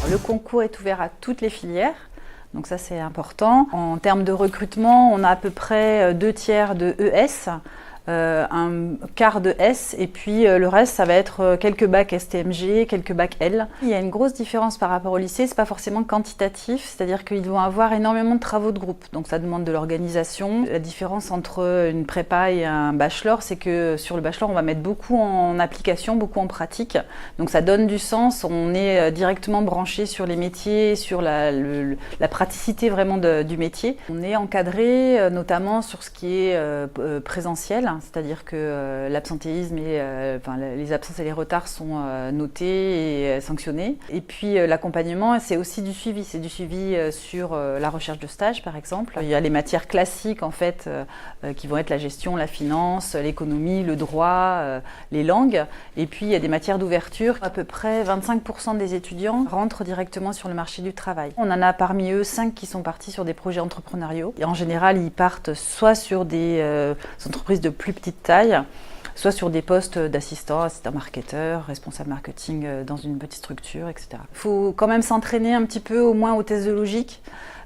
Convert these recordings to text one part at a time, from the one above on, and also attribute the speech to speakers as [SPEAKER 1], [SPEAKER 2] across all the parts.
[SPEAKER 1] Le concours est ouvert à toutes les filières, donc ça c'est important. En termes de recrutement, on a à peu près 2/3 de ES, un quart de S, et puis le reste ça va être quelques bacs STMG, quelques bacs L. Il y a une grosse différence par rapport au lycée, c'est pas forcément quantitatif, c'est-à-dire qu'ils vont avoir énormément de travaux de groupe, donc ça demande de l'organisation. La différence entre une prépa et un bachelor, c'est que sur le bachelor on va mettre beaucoup en application, beaucoup en pratique, donc ça donne du sens, on est directement branché sur les métiers, sur la praticité vraiment du métier. On est encadré notamment sur ce qui est présentiel, c'est-à-dire que l'absentéisme et les absences et les retards sont notés et sanctionnés. Et puis l'accompagnement, c'est aussi du suivi. C'est du suivi sur la recherche de stage, par exemple. Il y a les matières classiques, en fait, qui vont être la gestion, la finance, l'économie, le droit, les langues. Et puis il y a des matières d'ouverture. À peu près 25% des étudiants rentrent directement sur le marché du travail. On en a parmi eux 5 qui sont partis sur des projets entrepreneuriaux. Et en général, ils partent soit sur des entreprises de plus petite taille, soit sur des postes d'assistant, assistant marketeur, responsable marketing dans une petite structure, etc. Il faut quand même s'entraîner un petit peu, au moins au test de logique.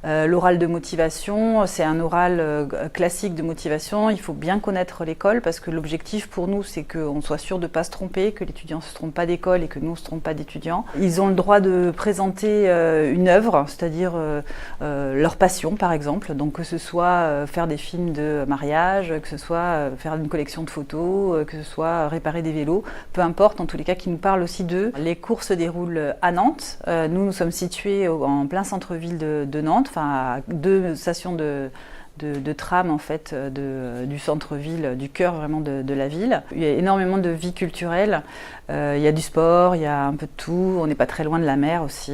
[SPEAKER 1] L'oral de motivation, c'est un oral classique de motivation. Il faut bien connaître l'école parce que l'objectif pour nous, c'est qu'on soit sûr de ne pas se tromper, que l'étudiant ne se trompe pas d'école et que nous ne se trompe pas d'étudiants. Ils ont le droit de présenter une œuvre, c'est-à-dire leur passion par exemple. Donc que ce soit faire des films de mariage, que ce soit faire une collection de photos, que ce soit réparer des vélos, peu importe, en tous les cas qui nous parlent aussi d'eux. Les cours se déroulent à Nantes. Nous sommes situés en plein centre-ville de Nantes, enfin à 2 stations de tram en fait du centre-ville, du cœur vraiment de la ville. Il y a énormément de vie culturelle, il y a du sport, il y a un peu de tout, on n'est pas très loin de la mer aussi.